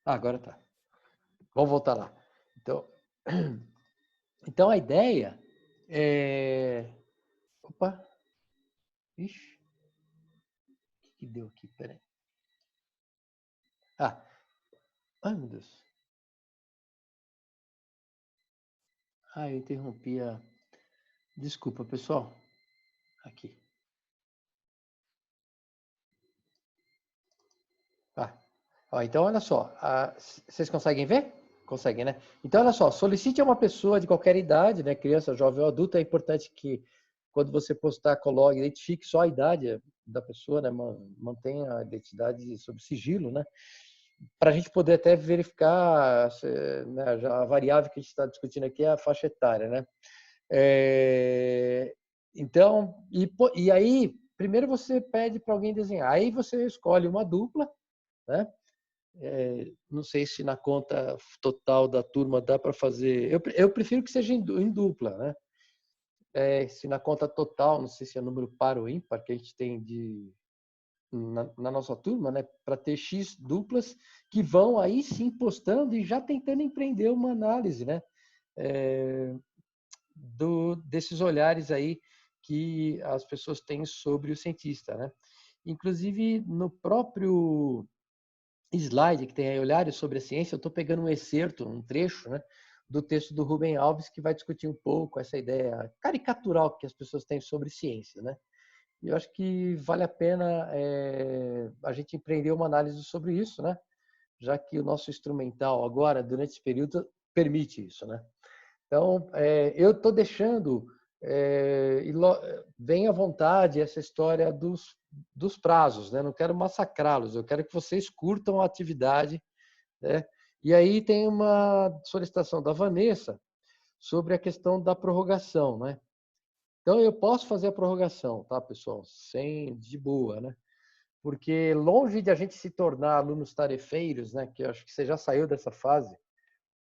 Ah, agora tá. Vamos voltar lá. Então, então a ideia é... Opa! Ixi, o que deu aqui? Peraí. Ah, ai meu Deus. Ah, eu interrompi a... Desculpa, pessoal. Aqui. Ah. Ó, então, olha só. Vocês conseguem ver? Conseguem, né? Então, olha só. Solicite a uma pessoa de qualquer idade, né? Criança, jovem ou adulto. É importante que, quando você postar, coloque, identifique só a idade da pessoa, né? Mantenha a identidade sob sigilo, né? Para a gente poder até verificar, né, já a variável que a gente está discutindo aqui é a faixa etária, né? Então, e aí, primeiro você pede para alguém desenhar, aí você escolhe uma dupla, né? Não sei se na conta total da turma dá para fazer. Eu prefiro que seja em dupla, né? Se na conta total, não sei se é número par ou ímpar que a gente tem na nossa turma, né? Para ter X duplas que vão aí sim postando e já tentando empreender uma análise, né? É, desses olhares aí que as pessoas têm sobre o cientista, né? Inclusive, no próprio slide que tem aí, olhares sobre a ciência, eu estou pegando um excerto, um trecho, né, do texto do Rubem Alves, que vai discutir um pouco essa ideia caricatural que as pessoas têm sobre ciência, né? E eu acho que vale a pena a gente empreender uma análise sobre isso, né? Já que o nosso instrumental agora, durante esse período, permite isso, né? Então, eu estou deixando, bem à vontade, essa história dos prazos, né? Não quero massacrá-los, eu quero que vocês curtam a atividade, né? E aí tem uma solicitação da Vanessa sobre a questão da prorrogação, né? Então, eu posso fazer a prorrogação, tá, pessoal? De boa, né? Porque longe de a gente se tornar alunos tarefeiros, né? Que eu acho que você já saiu dessa fase,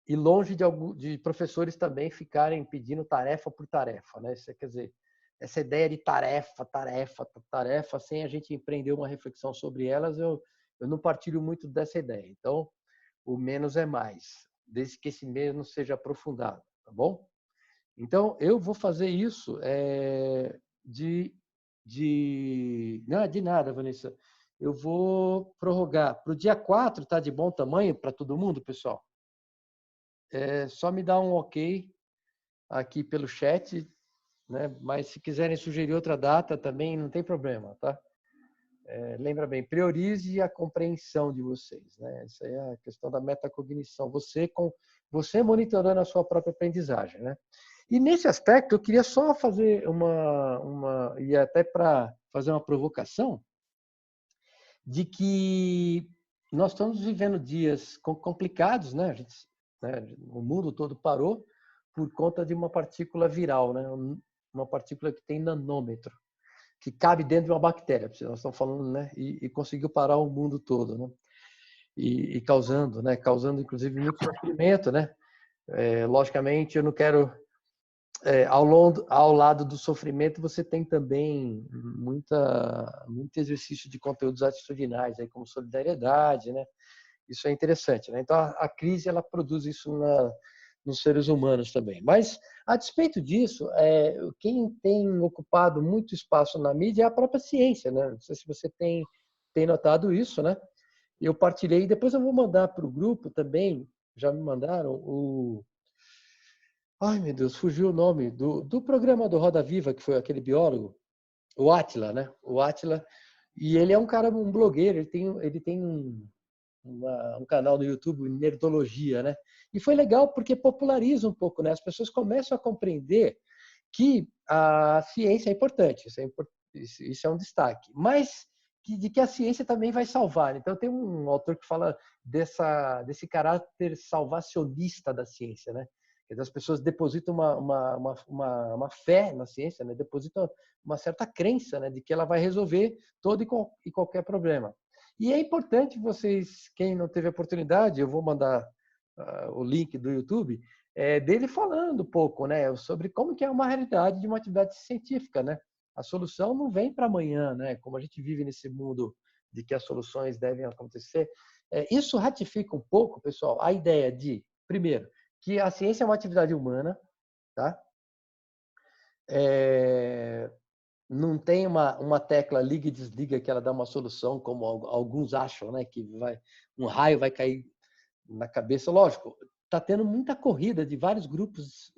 e longe de professores também ficarem pedindo tarefa por tarefa, né? Isso quer dizer, essa ideia de tarefa, tarefa, tarefa, sem a gente empreender uma reflexão sobre elas, eu não partilho muito dessa ideia. Então, o menos é mais, desde que esse menos seja aprofundado, tá bom? Então, eu vou fazer isso não, de nada, Vanessa. Eu vou prorrogar. Para o dia 4, tá de bom tamanho para todo mundo, pessoal? Só me dá um ok aqui pelo chat, né? Mas se quiserem sugerir outra data também não tem problema, tá? Lembra bem, priorize a compreensão de vocês, né? Essa é a questão da metacognição. Você monitorando a sua própria aprendizagem, né? E nesse aspecto eu queria só fazer e até para fazer uma provocação de que nós estamos vivendo dias complicados, né? O mundo todo parou por conta de uma partícula viral, né? Uma partícula que tem nanômetro, que cabe dentro de uma bactéria. Nós estamos falando, né? E conseguiu parar o mundo todo, né? E causando, né? Causando inclusive muito sofrimento, né? Logicamente, eu não quero ao lado do sofrimento, você tem também muito exercício de conteúdos atitudinais, aí, como solidariedade, né? Isso é interessante, né? Então, a crise, ela produz isso nos seres humanos também. Mas, a despeito disso, quem tem ocupado muito espaço na mídia é a própria ciência, né? Não sei se você tem notado isso, né? Eu partilhei, depois eu vou mandar para o grupo também, já me mandaram Ai, meu Deus, fugiu o nome do programa do Roda Viva, que foi aquele biólogo, o Átila, né? O Átila. E ele é um cara, um blogueiro, ele tem um canal no YouTube, Nerdologia, né? E foi legal porque populariza um pouco, né? As pessoas começam a compreender que a ciência é importante, isso é um destaque, mas de que a ciência também vai salvar. Então, tem um autor que fala desse caráter salvacionista da ciência, né? As pessoas depositam uma fé na ciência, né? Depositam uma certa crença, né? De que ela vai resolver todo e qualquer problema. E é importante vocês, quem não teve a oportunidade, eu vou mandar o link do YouTube, dele falando um pouco, né, sobre como que é uma realidade de uma atividade científica, né? A solução não vem para amanhã, né? Como a gente vive nesse mundo de que as soluções devem acontecer. Isso ratifica um pouco, pessoal, a ideia de, primeiro, que a ciência é uma atividade humana, tá? Não tem uma tecla liga e desliga que ela dá uma solução, como alguns acham, né? Que um raio vai cair na cabeça. Lógico, está tendo muita corrida de vários grupos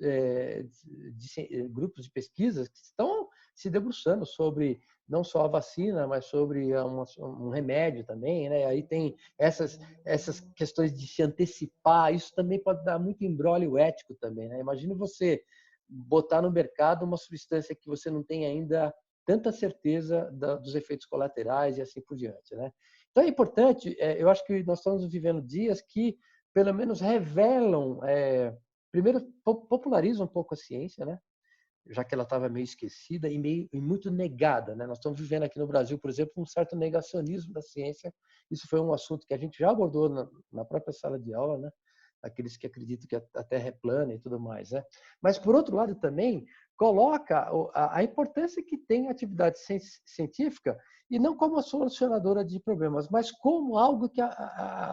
grupos de pesquisas que estão se debruçando sobre não só a vacina, mas sobre um remédio também, né? Aí tem essas questões de se antecipar. Isso também pode dar muito imbróglio ético também, né? Imagina você botar no mercado uma substância que você não tem ainda tanta certeza dos efeitos colaterais e assim por diante, né? Então é importante, eu acho que nós estamos vivendo dias que pelo menos revelam, primeiro popularizam um pouco a ciência, né? Já que ela estava meio esquecida e muito negada, né? Nós estamos vivendo aqui no Brasil, por exemplo, um certo negacionismo da ciência. Isso foi um assunto que a gente já abordou na própria sala de aula, né? Aqueles que acreditam que a Terra é plana e tudo mais, né? Mas por outro lado também coloca a importância que tem a atividade científica e não como a solucionadora de problemas, mas como algo que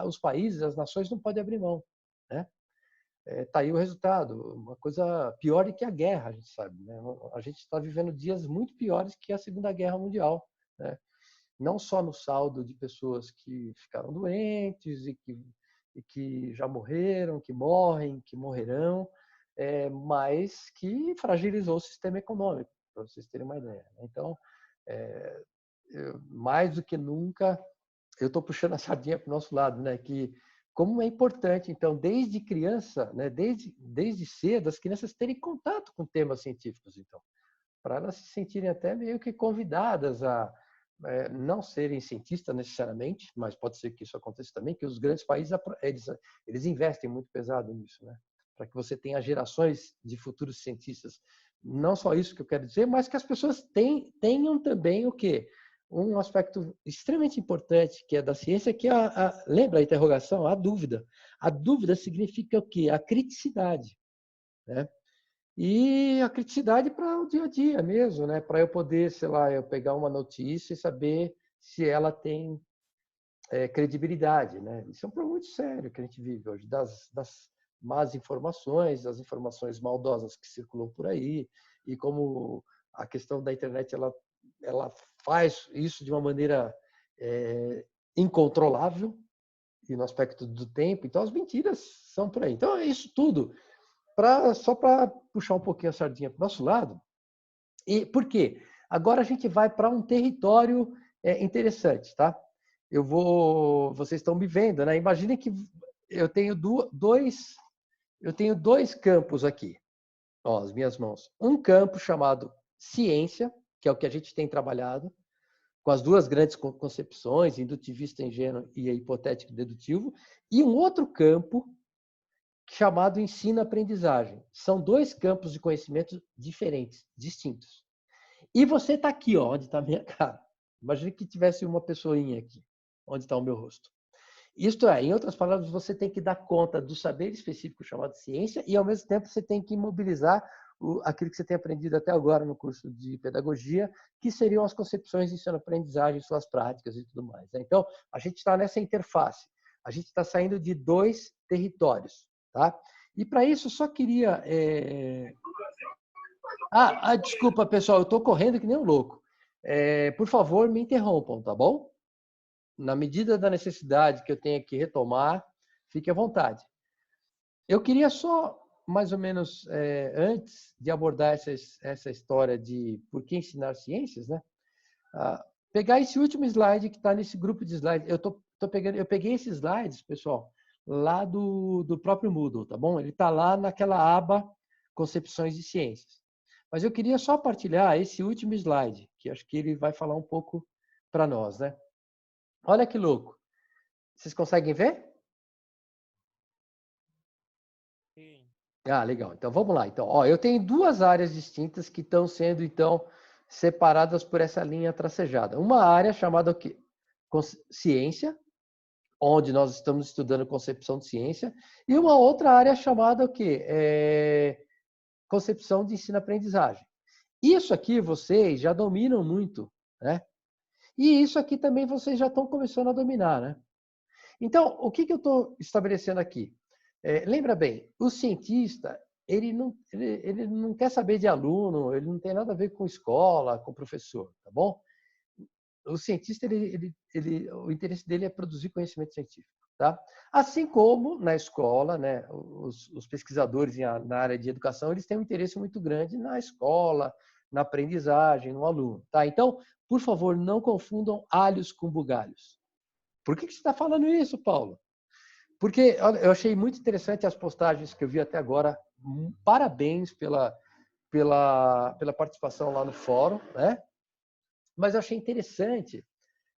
os países, as nações não podem abrir mão, né? Tá aí o resultado, uma coisa pior do que a guerra, a gente sabe, né? A gente está vivendo dias muito piores que a Segunda Guerra Mundial, né? Não só no saldo de pessoas que ficaram doentes e que já morreram, que morrem, que morrerão, mas que fragilizou o sistema econômico, para vocês terem uma ideia. Então, mais do que nunca, eu estou puxando a sardinha para o nosso lado, né? Que como é importante, então, desde criança, né? Desde cedo, as crianças terem contato com temas científicos, então, para elas se sentirem até meio que convidadas a não serem cientistas necessariamente, mas pode ser que isso aconteça também, que os grandes países eles investem muito pesado nisso, né? Para que você tenha gerações de futuros cientistas. Não só isso que eu quero dizer, mas que as pessoas tenham também o quê? Um aspecto extremamente importante que é da ciência, que é lembra a interrogação? A dúvida. A dúvida significa o quê? A criticidade, né? E a criticidade para o dia a dia mesmo, né? Para eu poder, sei lá, eu pegar uma notícia e saber se ela tem credibilidade, né? Isso é um problema muito sério que a gente vive hoje, das más informações, das informações maldosas que circulam por aí, e como a questão da internet ela faz isso de uma maneira incontrolável e no aspecto do tempo. Então, as mentiras são por aí. Então, é isso tudo. Só para puxar um pouquinho a sardinha para o nosso lado. E por quê? Agora a gente vai para um território interessante, tá? Vocês estão me vendo, né? Imaginem que eu tenho dois campos aqui, ó, as minhas mãos. Um campo chamado ciência, que é o que a gente tem trabalhado, com as duas grandes concepções, indutivista ingênuo e hipotético dedutivo, e um outro campo chamado ensino-aprendizagem. São dois campos de conhecimento diferentes, distintos. E você está aqui, ó, onde está a minha cara. Imagina que tivesse uma pessoinha aqui, onde está o meu rosto. Isto é, em outras palavras, você tem que dar conta do saber específico chamado ciência e, ao mesmo tempo, você tem que mobilizar aquilo que você tem aprendido até agora no curso de pedagogia, que seriam as concepções de ensino-aprendizagem, suas práticas e tudo mais. Então, a gente está nessa interface. A gente está saindo de dois territórios. Tá? E para isso, só queria... desculpa, pessoal, eu estou correndo que nem um louco. Por favor, me interrompam, tá bom? Na medida da necessidade que eu tenha que retomar, fique à vontade. Eu queria só, mais ou menos, antes de abordar essa história de por que ensinar ciências, né? Pegar esse último slide que está nesse grupo de slides. Eu peguei esses slides, pessoal, lá do próprio Moodle, tá bom? Ele está lá naquela aba Concepções de Ciências. Mas eu queria só partilhar esse último slide, que acho que ele vai falar um pouco para nós, né? Olha que louco. Vocês conseguem ver? Sim. Legal. Então, vamos lá. Então, ó, eu tenho duas áreas distintas que estão sendo, então, separadas por essa linha tracejada. Uma área chamada ciência, onde nós estamos estudando concepção de ciência, e uma outra área chamada o quê? Concepção de ensino-aprendizagem. Isso aqui vocês já dominam muito, né? E isso aqui também vocês já estão começando a dominar, né? Então, o que eu estou estabelecendo aqui? Lembra bem, o cientista, ele não quer saber de aluno, ele não tem nada a ver com escola, com professor, tá bom? O cientista, o interesse dele é produzir conhecimento científico, tá? Assim como na escola, né, os pesquisadores na área de educação, eles têm um interesse muito grande na escola, na aprendizagem, no aluno, tá? Então, por favor, não confundam alhos com bugalhos. Por que você está falando isso, Paulo? Porque olha, eu achei muito interessante as postagens que eu vi até agora. Parabéns pela participação lá no fórum, né? Mas eu achei interessante,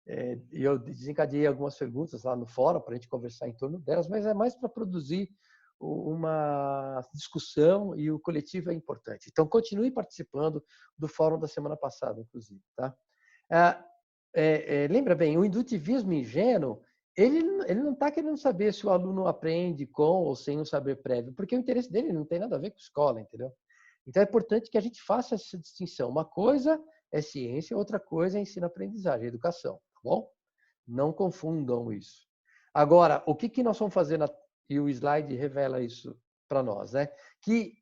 e eu desencadeei algumas perguntas lá no fórum para a gente conversar em torno delas, mas é mais para produzir uma discussão e o coletivo é importante. Então, continue participando do fórum da semana passada, inclusive. Tá? Lembra bem, o indutivismo ingênuo, ele não está querendo saber se o aluno aprende com ou sem um saber prévio, porque o interesse dele não tem nada a ver com escola, entendeu? Então, é importante que a gente faça essa distinção. Uma coisa é ciência, outra coisa é ensino-aprendizagem, educação, tá bom? Não confundam isso. Agora, o que nós vamos fazer, e o slide revela isso para nós, né? Que,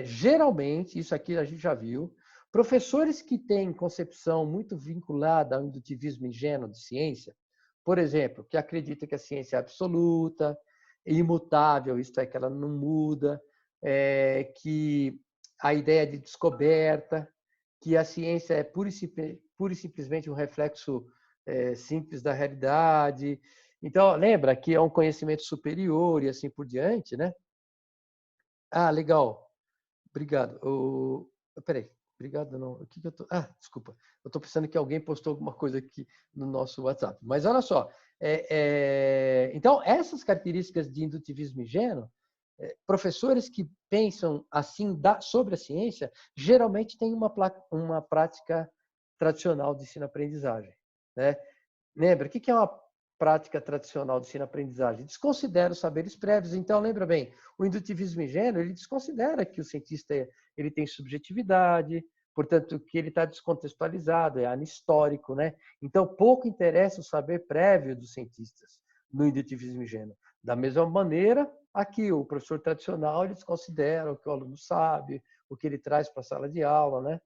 geralmente, isso aqui a gente já viu, professores que têm concepção muito vinculada ao indutivismo ingênuo de ciência, por exemplo, que acredita que a ciência é absoluta, imutável, isto é, que ela não muda, que a ideia de descoberta, que a ciência é pura e simplesmente um reflexo simples da realidade. Então, lembra que é um conhecimento superior e assim por diante, né? Ah, legal. Obrigado. Peraí, obrigado não. O que eu tô... Ah, desculpa. Eu estou pensando que alguém postou alguma coisa aqui no nosso WhatsApp. Mas olha só. Então, essas características de indutivismo ingênuo, professores que pensam assim sobre a ciência, geralmente têm uma prática tradicional de ensino-aprendizagem, né? Lembra, o que é uma prática tradicional de ensino-aprendizagem? Desconsidera os saberes prévios. Então, lembra bem, o indutivismo ingênuo, ele desconsidera que o cientista ele tem subjetividade, portanto, que ele está descontextualizado, é anistórico, né? Então, pouco interessa o saber prévio dos cientistas no indutivismo ingênuo. Da mesma maneira, aqui, o professor tradicional, ele desconsidera o que o aluno sabe, o que ele traz para a sala de aula, né?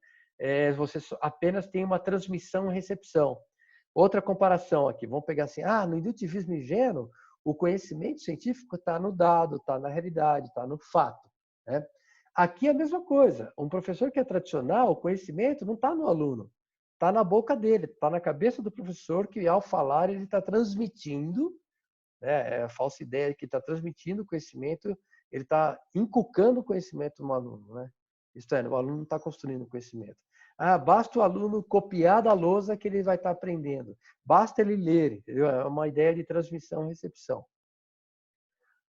Você apenas tem uma transmissão e recepção. Outra comparação aqui, vamos pegar assim, no indutivismo ingênuo, o conhecimento científico está no dado, está na realidade, está no fato, né? Aqui é a mesma coisa. Um professor que é tradicional, o conhecimento não está no aluno, está na boca dele, está na cabeça do professor que, ao falar, ele está transmitindo, né? É a falsa ideia que está transmitindo o conhecimento, ele está inculcando o conhecimento no aluno, né? Isto é, o aluno não está construindo conhecimento. Basta o aluno copiar da lousa que ele vai estar aprendendo. Basta ele ler, entendeu? É uma ideia de transmissão e recepção.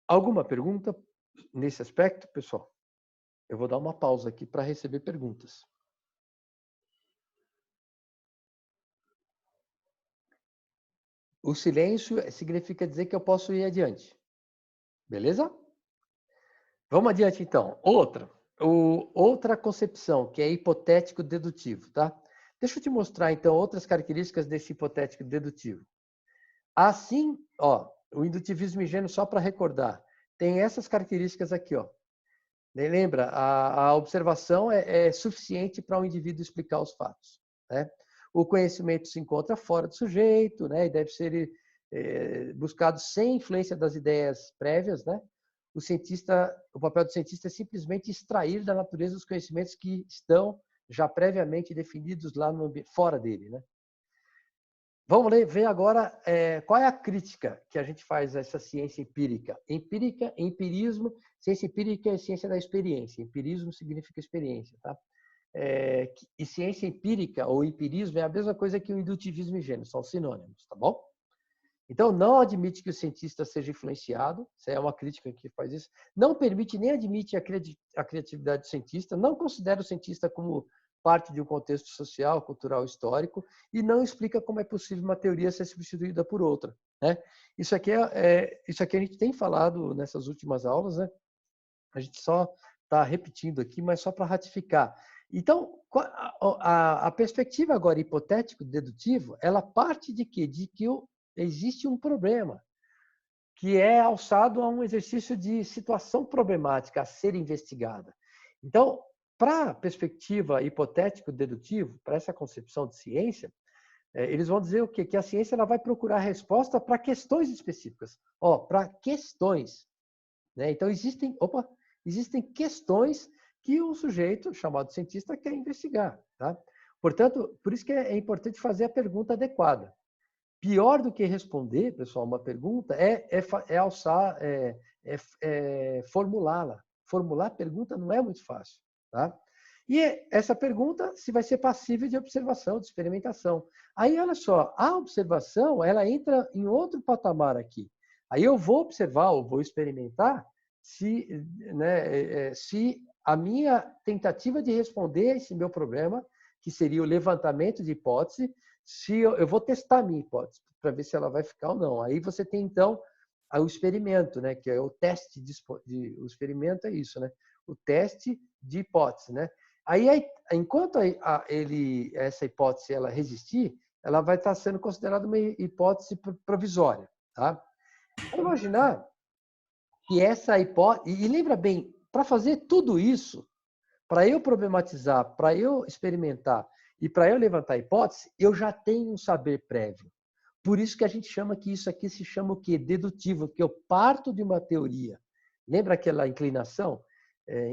Alguma pergunta nesse aspecto, pessoal? Eu vou dar uma pausa aqui para receber perguntas. O silêncio significa dizer que eu posso ir adiante. Beleza? Vamos adiante, então. Outra concepção, que é hipotético-dedutivo, tá? Deixa eu te mostrar, então, outras características desse hipotético-dedutivo. Assim, o indutivismo ingênuo, só para recordar, tem essas características aqui, ó. Lembra, a observação é suficiente para um indivíduo explicar os fatos, né? O conhecimento se encontra fora do sujeito, né? E deve ser buscado sem influência das ideias prévias, né? O papel do cientista é simplesmente extrair da natureza os conhecimentos que estão já previamente definidos lá fora dele, né? Vamos ver agora qual é a crítica que a gente faz a essa ciência empírica. Empirismo, ciência empírica é ciência da experiência. Empirismo significa experiência, tá? E ciência empírica ou empirismo é a mesma coisa que o indutivismo ingênuo, são sinônimos, tá bom? Então, não admite que o cientista seja influenciado, isso é uma crítica que faz isso. Não permite nem admite a criatividade do cientista, não considera o cientista como parte de um contexto social, cultural, histórico, e não explica como é possível uma teoria ser substituída por outra, né? Isso aqui a gente tem falado nessas últimas aulas, né? A gente só está repetindo aqui, mas só para ratificar. Então, a perspectiva agora hipotético-dedutivo, ela parte de quê? De que existe um problema. que é alçado a um exercício de situação problemática a ser investigada. Então, para a perspectiva hipotético-dedutivo, para essa concepção de ciência, eles vão dizer o quê? Que a ciência ela vai procurar resposta para questões específicas. Para questões. Né? Então, existem questões que o sujeito, chamado cientista, quer investigar. Tá? Portanto, por isso que é importante fazer a pergunta adequada. Pior do que responder, pessoal, uma pergunta formulá-la. Formular a pergunta não é muito fácil. Tá? E essa pergunta se vai ser passível de observação, de experimentação. Aí, olha só, a observação ela entra em outro patamar aqui. Aí eu vou observar ou vou experimentar se a minha tentativa de responder a esse meu problema, que seria o levantamento de hipótese, se eu vou testar a minha hipótese para ver se ela vai ficar ou não. Aí você tem, então, o experimento, né? Que é o teste o experimento é isso, né? O teste de hipótese, né? Aí, enquanto essa hipótese ela resistir, ela vai estar sendo considerada uma hipótese provisória, tá? Vamos imaginar que essa hipótese... E lembra bem, para fazer tudo isso, para eu problematizar, para eu experimentar e para eu levantar a hipótese, eu já tenho um saber prévio. Por isso que a gente chama que isso aqui se chama o quê? Dedutivo, que eu parto de uma teoria. Lembra aquela inclinação?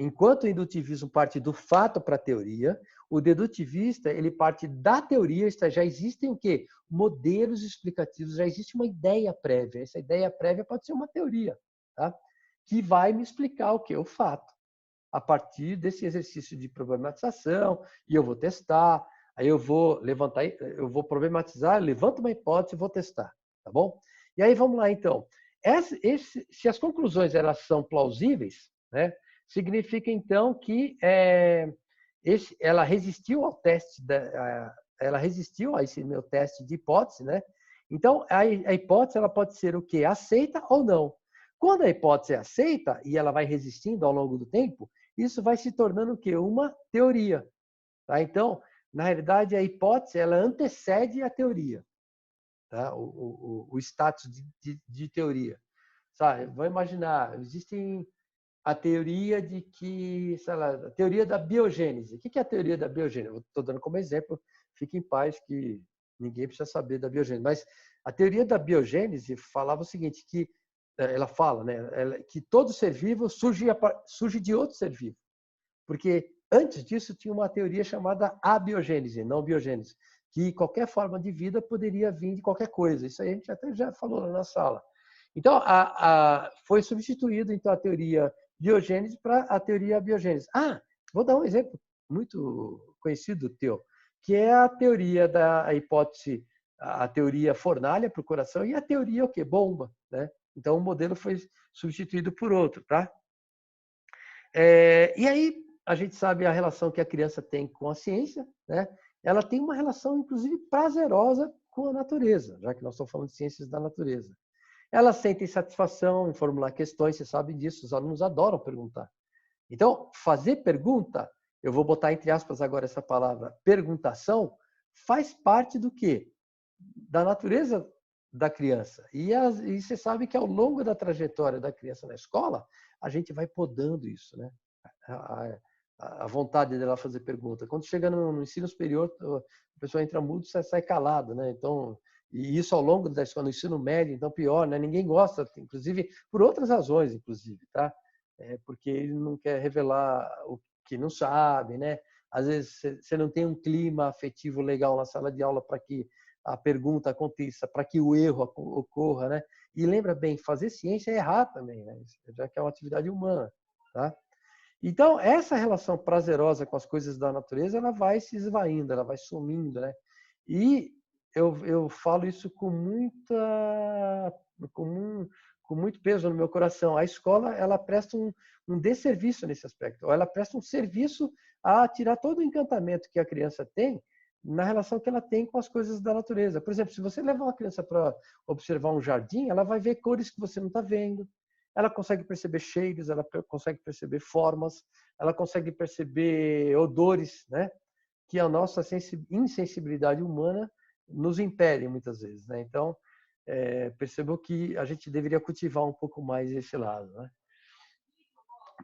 Enquanto o indutivismo parte do fato para a teoria, o dedutivista ele parte da teoria, já existem o quê? Modelos explicativos, já existe uma ideia prévia. Essa ideia prévia pode ser uma teoria, tá? Que vai me explicar o quê? O fato. A partir desse exercício de problematização, e eu vou testar, aí eu vou levantar, eu vou problematizar, levanto uma hipótese e vou testar, tá bom? E aí vamos lá então. Se as conclusões elas são plausíveis, né, significa então que ela resistiu ao teste, ela resistiu a esse meu teste de hipótese, né? Então a hipótese ela pode ser o quê? Aceita ou não. Quando a hipótese é aceita e ela vai resistindo ao longo do tempo, isso vai se tornando o quê? Uma teoria. Tá? Então, na realidade, a hipótese ela antecede a teoria, tá? o status de teoria. Sabe? Vamos imaginar, existe a teoria de que, sei lá, a teoria da biogênese. O que é a teoria da biogênese? Estou dando como exemplo, fique em paz que ninguém precisa saber da biogênese. Mas a teoria da biogênese falava o seguinte, que ela fala, né, que todo ser vivo surge de outro ser vivo. Porque antes disso tinha uma teoria chamada abiogênese, não biogênese, que qualquer forma de vida poderia vir de qualquer coisa. Isso aí a gente até já falou na sala. Então, foi substituído então, a teoria biogênese para a teoria abiogênese. Vou dar um exemplo muito conhecido teu, que é a teoria da hipótese, a teoria fornalha para o coração e a teoria o quê? Bomba, né? Então, o modelo foi substituído por outro, tá? E aí, a gente sabe a relação que a criança tem com a ciência, né? Ela tem uma relação, inclusive, prazerosa com a natureza, já que nós estamos falando de ciências da natureza. Elas sentem satisfação em formular questões, você sabe disso, os alunos adoram perguntar. Então, fazer pergunta, eu vou botar entre aspas agora essa palavra, perguntação, faz parte do quê? Da natureza da criança. E você sabe que ao longo da trajetória da criança na escola, a gente vai podando isso, né? A vontade dela fazer pergunta. Quando chega no ensino superior, a pessoa entra mudo e sai calado, né? Então, e isso ao longo da escola, no ensino médio, então pior, né? Ninguém gosta, inclusive, por outras razões, inclusive, tá? Porque ele não quer revelar o que não sabe, né? Às vezes você não tem um clima afetivo legal na sala de aula para que a pergunta aconteça, para que o erro ocorra, né? E lembra bem, fazer ciência é errar também, né? Já que é uma atividade humana, tá? Então, essa relação prazerosa com as coisas da natureza, ela vai se esvaindo, ela vai sumindo, né? E eu falo isso com muito peso no meu coração. A escola, ela presta um desserviço nesse aspecto. Ou ela presta um serviço a tirar todo o encantamento que a criança tem na relação que ela tem com as coisas da natureza. Por exemplo, se você levar uma criança para observar um jardim, ela vai ver cores que você não está vendo, ela consegue perceber cheiros, ela consegue perceber formas, ela consegue perceber odores, né? Que a nossa insensibilidade humana nos impede muitas vezes, né? Então, percebeu que a gente deveria cultivar um pouco mais esse lado, né?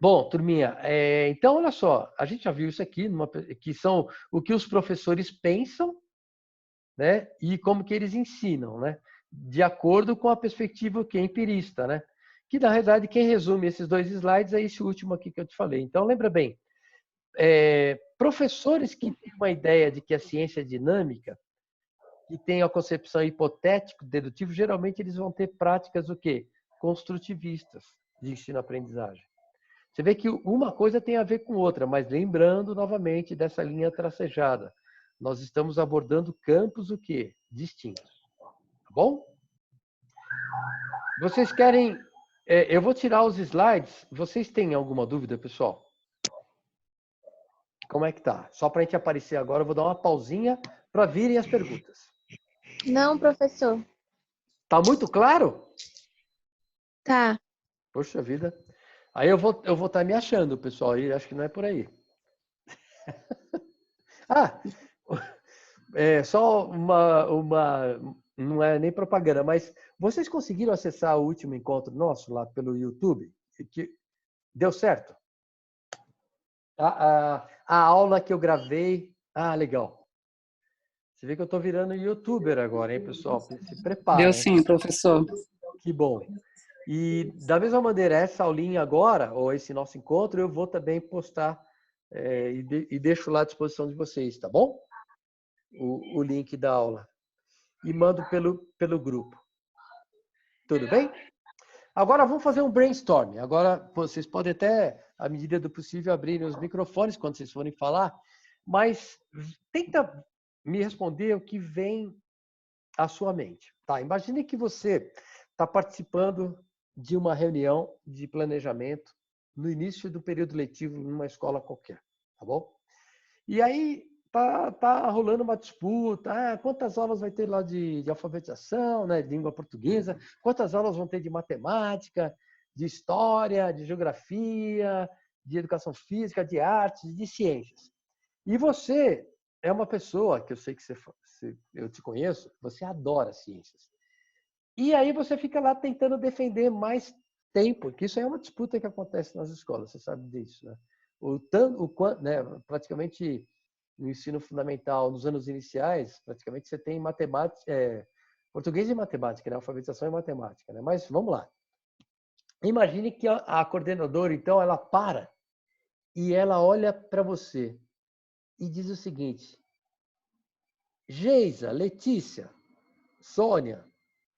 Bom, turminha, então olha só, a gente já viu isso aqui, que são o que os professores pensam, né? E como que eles ensinam, né? De acordo com a perspectiva que é empirista, né? Que na realidade quem resume esses 2 slides é esse último aqui que eu te falei. Então lembra bem, professores que têm uma ideia de que a ciência é dinâmica, que tem a concepção hipotético-dedutiva, geralmente eles vão ter práticas o quê? Construtivistas de ensino-aprendizagem. Você vê que uma coisa tem a ver com outra, mas lembrando novamente dessa linha tracejada. Nós estamos abordando campos o quê? Distintos. Tá bom? Vocês querem... eu vou tirar os slides. Vocês têm alguma dúvida, pessoal? Como é que tá? Só para a gente aparecer agora, eu vou dar uma pausinha para virem as perguntas. Não, professor. Tá muito claro? Tá. Poxa vida. Aí eu vou estar me achando, pessoal, e acho que não é por aí. Só não é nem propaganda, mas vocês conseguiram acessar o último encontro nosso lá pelo YouTube? Deu certo? A aula que eu gravei... legal. Você vê que eu estou virando youtuber agora, hein, pessoal? Se prepara, Deu hein? sim, professor. Que bom. E da mesma maneira, essa aulinha agora, ou esse nosso encontro, eu vou também postar e deixo lá à disposição de vocês, tá bom? O link da aula. E mando pelo grupo. Tudo bem? Agora vamos fazer um brainstorm. Agora vocês podem até, à medida do possível, abrirem os microfones quando vocês forem falar, mas tenta me responder o que vem à sua mente. Tá? Imagine que você está participando de uma reunião de planejamento no início do período letivo numa escola qualquer, tá bom? E aí tá rolando uma disputa, quantas aulas vai ter lá de alfabetização, né, de língua portuguesa, quantas aulas vão ter de matemática, de história, de geografia, de educação física, de artes, de ciências. E você é uma pessoa que eu sei que eu te conheço, você adora ciências. E aí você fica lá tentando defender mais tempo, que isso é uma disputa que acontece nas escolas, você sabe disso, né? Praticamente no ensino fundamental, nos anos iniciais, praticamente você tem matemática, português e matemática, né? Alfabetização e matemática, né? Mas vamos lá. Imagine que a coordenadora, então, ela para e ela olha para você e diz o seguinte: Geisa, Letícia, Sônia,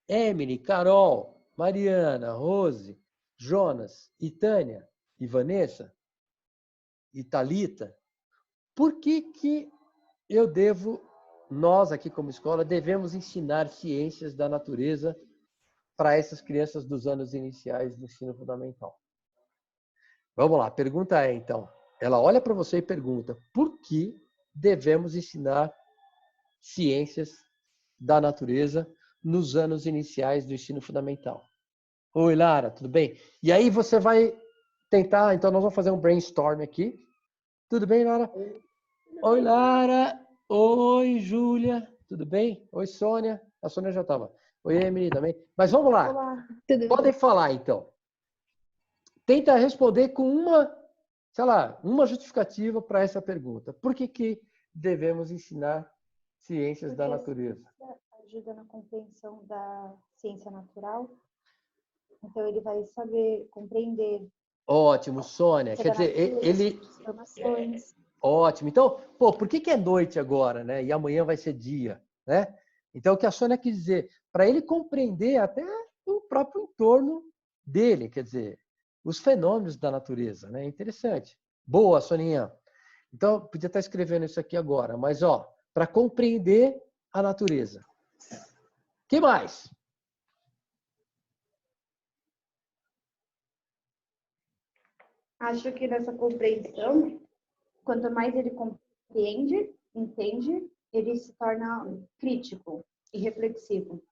Emily, Carol, Mariana, Rose, Jonas, e Tânia, e Vanessa, e Thalita, por que nós aqui como escola, devemos ensinar ciências da natureza para essas crianças dos anos iniciais do ensino fundamental? Vamos lá, a pergunta é então, ela olha para você e pergunta, por que devemos ensinar ciências da natureza nos anos iniciais do ensino fundamental? Oi, Lara, tudo bem? E aí você vai tentar, então nós vamos fazer um brainstorm aqui. Tudo bem, Lara? Oi, Lara. Oi, Júlia. Tudo bem? Oi, Sônia. A Sônia já estava. Oi, Emily também. Mas vamos lá. Olá. Tudo Podem falar, então. Tenta responder com uma justificativa para essa pergunta. Por que devemos ensinar ciências da natureza? Ajuda na compreensão da ciência natural. Então, ele vai saber compreender. Ótimo, Sônia. Quer dizer, ele... Informações. Ótimo. Então, por que é noite agora, né? E amanhã vai ser dia, né? Então, o que a Sônia quis dizer, para ele compreender até o próprio entorno dele, quer dizer, os fenômenos da natureza, né? Interessante. Boa, Soninha. Então, podia estar escrevendo isso aqui agora, mas, para compreender a natureza. O que mais? Acho que nessa compreensão, quanto mais ele compreende, entende, ele se torna crítico e reflexivo.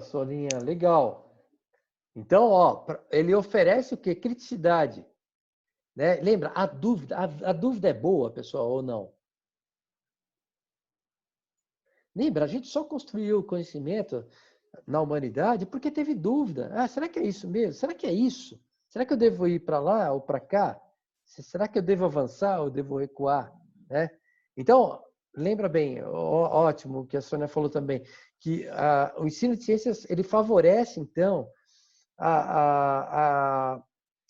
Soninha, legal. Então, ele oferece o quê? Criticidade. Né? Lembra, a dúvida é boa, pessoal, ou não? Lembra, a gente só construiu o conhecimento na humanidade porque teve dúvida. Ah, será que é isso mesmo? Será que é isso? Será que eu devo ir para lá ou para cá? Será que eu devo avançar ou devo recuar? Né? Então, lembra bem, ótimo o que a Sônia falou também, que o ensino de ciências ele favorece, então, a, a,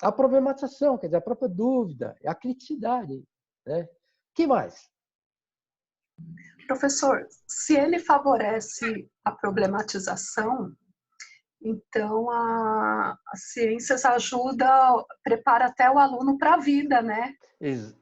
a problematização, quer dizer, a própria dúvida, a criticidade. Né? Que mais? Professor, se ele favorece a problematização, então as ciências ajuda, prepara até o aluno para a vida, né?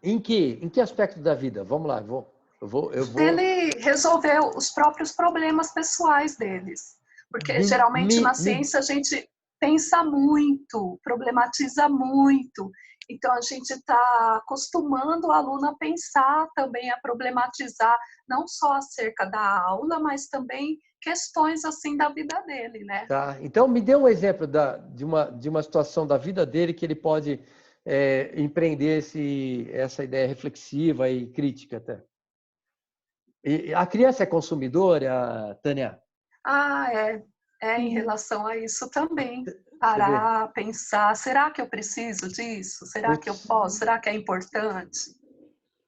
Em que aspecto da vida? Vamos lá, eu vou. Ele resolver os próprios problemas pessoais deles. Porque Me, geralmente me, na me, ciência a gente pensa muito, problematiza muito. Então a gente está acostumando o aluno a pensar também, a problematizar, não só acerca da aula, mas também questões assim da vida dele, né? Tá. Então, me dê um exemplo de uma situação da vida dele que ele pode empreender essa ideia reflexiva e crítica até. E a criança é consumidora, Tânia? Em relação a isso também. Você vê? Parar, pensar, será que eu preciso disso? Será que eu Putz, posso? Será que é importante?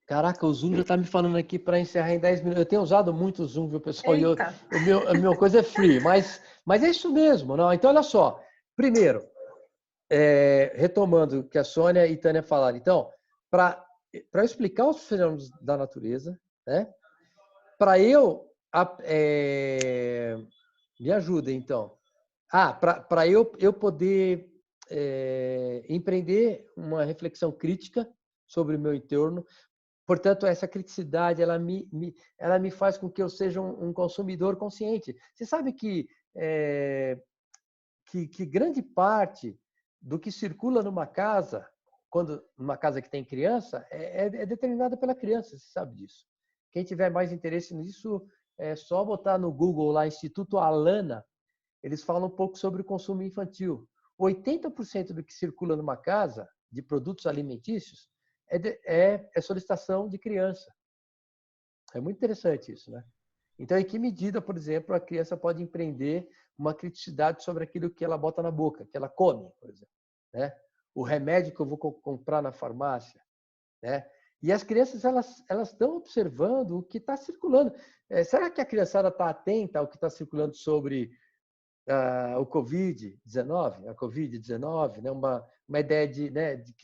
caraca, o Zoom já está me falando aqui para encerrar em 10 minutos. Eu tenho usado muito o Zoom, viu, pessoal? E Eita! a minha coisa é free, mas é isso mesmo. Não? Então, olha só. Primeiro, retomando o que a Sônia e a Tânia falaram. Então, para explicar os fenômenos da natureza, né? Para eu... me ajuda, então. Para eu poder empreender uma reflexão crítica sobre o meu entorno. Portanto, essa criticidade, ela me faz com que eu seja um consumidor consciente. Você sabe que grande parte do que circula numa casa, numa casa que tem criança, é determinada pela criança, você sabe disso. Quem tiver mais interesse nisso, é só botar no Google lá, Instituto Alana, eles falam um pouco sobre o consumo infantil. 80% do que circula numa casa, de produtos alimentícios, é solicitação de criança. É muito interessante isso, né? Então, em que medida, por exemplo, a criança pode empreender uma criticidade sobre aquilo que ela bota na boca, que ela come, por exemplo, né? O remédio que eu vou comprar na farmácia, né? E as crianças, elas estão observando o que está circulando. Será que a criançada está atenta ao que está circulando sobre o Covid-19, a Covid-19, né? Uma ideia de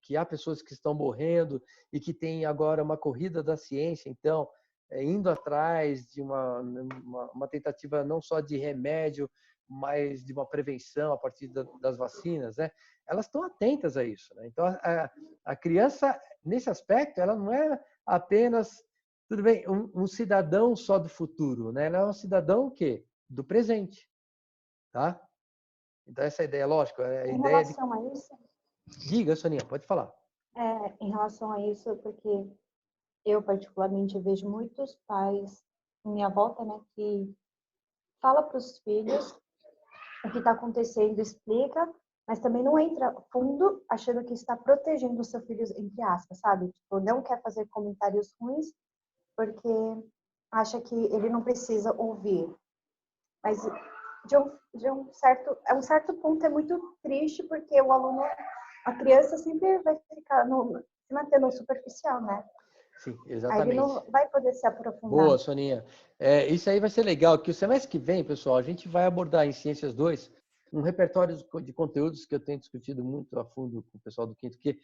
que há pessoas que estão morrendo e que tem agora uma corrida da ciência, então, indo atrás de uma tentativa não só de remédio, mas de uma prevenção a partir das vacinas, né? Elas estão atentas a isso, né? Então, a criança, nesse aspecto, ela não é apenas, tudo bem, um cidadão só do futuro, né? Ela é um cidadão o quê? Do presente. Tá? Então, essa ideia, lógico, é a Em ideia de... relação a isso, Diga, Soninha, pode falar. em relação a isso, porque eu particularmente vejo muitos pais em minha volta, né, que fala para os filhos o que está acontecendo, explica, mas também não entra fundo achando que está protegendo o seu filho, entre aspas, sabe? Tipo, não quer fazer comentários ruins porque acha que ele não precisa ouvir. Mas é um certo ponto é muito triste porque o aluno, a criança sempre vai ficar se manter no superficial, né? Sim, Aí ele exatamente. não vai poder se aprofundar. Boa, Soninha. Isso aí vai ser legal, que o semestre que vem, pessoal, a gente vai abordar em Ciências 2 um repertório de conteúdos que eu tenho discutido muito a fundo com o pessoal do quinto, que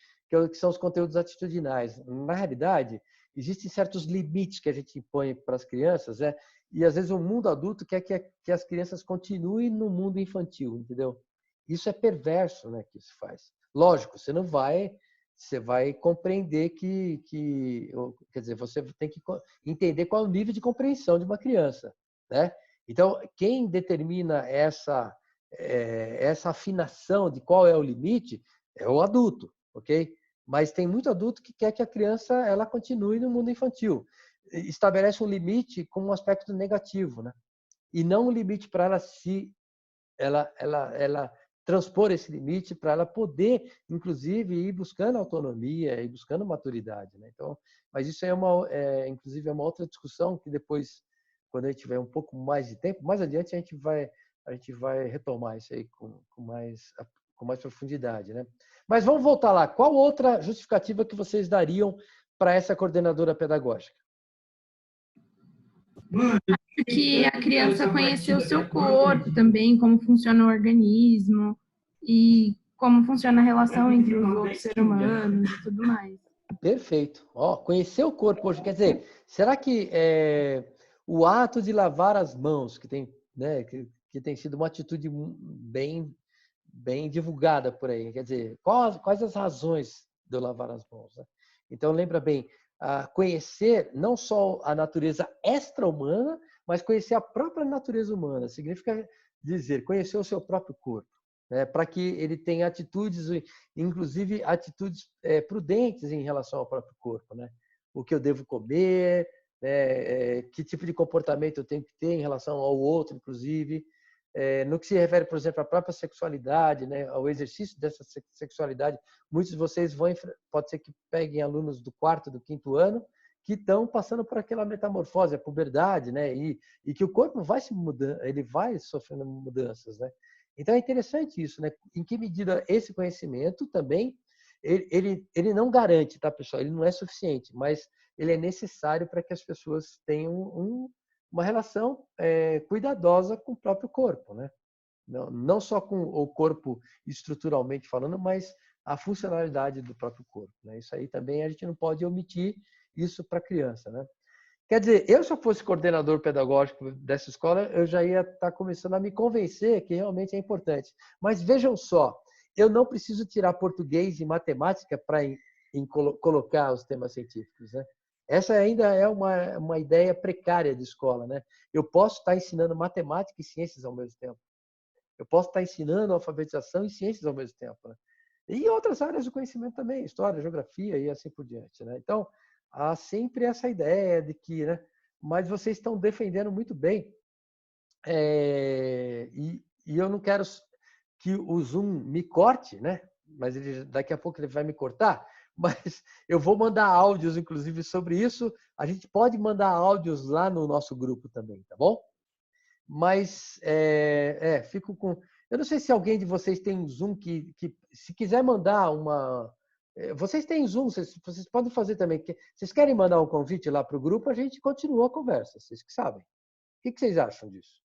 são os conteúdos atitudinais. Na realidade, existem certos limites que a gente impõe para as crianças, né? E às vezes o mundo adulto quer que as crianças continuem no mundo infantil, entendeu? Isso é perverso, né, que isso faz. Lógico, você vai compreender quer dizer, você tem que entender qual é o nível de compreensão de uma criança, né? Então, quem determina essa afinação de qual é o limite é o adulto, ok? Mas tem muito adulto que quer que a criança ela continue no mundo infantil. Estabelece um limite com um aspecto negativo, né? E não um limite para ela transpor esse limite para ela poder, inclusive, ir buscando autonomia e buscando maturidade, né? Então, mas isso inclusive, é uma outra discussão que depois quando a gente tiver um pouco mais de tempo. Mais adiante a gente vai retomar isso aí com mais profundidade, né? Mas vamos voltar lá. Qual outra justificativa que vocês dariam para essa coordenadora pedagógica? Que a criança conheceu o seu corpo também, como funciona o organismo e como funciona a relação entre os outros seres humanos e tudo mais. Perfeito. Ó, conhecer o corpo hoje, quer dizer, será que o ato de lavar as mãos, que tem, né, que tem sido uma atitude bem divulgada por aí, quer dizer, quais as razões de eu lavar as mãos, né? Então, lembra bem, conhecer não só a natureza extra-humana, mas conhecer a própria natureza humana. Significa dizer, conhecer o seu próprio corpo, né, para que ele tenha atitudes, inclusive atitudes prudentes em relação ao próprio corpo, né? O que eu devo comer, que tipo de comportamento eu tenho que ter em relação ao outro, inclusive. No que se refere, por exemplo, à própria sexualidade, né, ao exercício dessa sexualidade, muitos de vocês pode ser que peguem alunos do 4º, do 5º ano, que estão passando por aquela metamorfose, a puberdade, né, e que o corpo vai se mudando, ele vai sofrendo mudanças, né? Então é interessante isso, né? Em que medida esse conhecimento também, ele não garante, tá, pessoal? Ele não é suficiente, mas ele é necessário para que as pessoas tenham uma relação cuidadosa com o próprio corpo, né? Não só com o corpo estruturalmente falando, mas a funcionalidade do próprio corpo, né? Isso aí também a gente não pode omitir isso para a criança, né? Quer dizer, eu se eu fosse coordenador pedagógico dessa escola, eu já ia estar começando a me convencer que realmente é importante. Mas vejam só, eu não preciso tirar português e matemática para colocar os temas científicos, né? Essa ainda é uma ideia precária de escola, né? Eu posso estar ensinando matemática e ciências ao mesmo tempo. Eu posso estar ensinando alfabetização e ciências ao mesmo tempo, né? E outras áreas do conhecimento também, história, geografia e assim por diante, né? Então, há sempre essa ideia de que, né? Mas vocês estão defendendo muito bem. E eu não quero que o Zoom me corte, né? Mas daqui a pouco ele vai me cortar. Mas eu vou mandar áudios, inclusive, sobre isso. A gente pode mandar áudios lá no nosso grupo também, tá bom? Mas fico com... Eu não sei se alguém de vocês tem um Zoom que se quiser mandar uma... Vocês têm Zoom, vocês podem fazer também. Vocês querem mandar um convite lá para o grupo, a gente continua a conversa, vocês que sabem. O que vocês acham disso?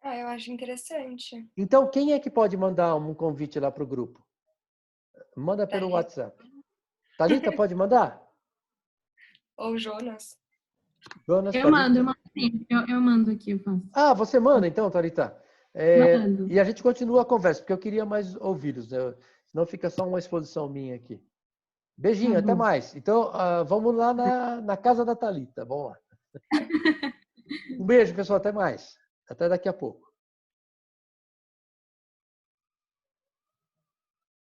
Eu acho interessante. Então, quem é que pode mandar um convite lá para o grupo? Manda pelo WhatsApp. Thalita, pode mandar? Ou Jonas? Jonas, Eu mando sim. Eu mando aqui, eu faço. Ah, você manda então, Thalita? Mando. E a gente continua a conversa, porque eu queria mais ouvi-los, né? Senão fica só uma exposição minha aqui. Beijinho, até mais. Então, vamos lá na casa da Thalita. Vamos lá. Um beijo, pessoal. Até mais. Até daqui a pouco.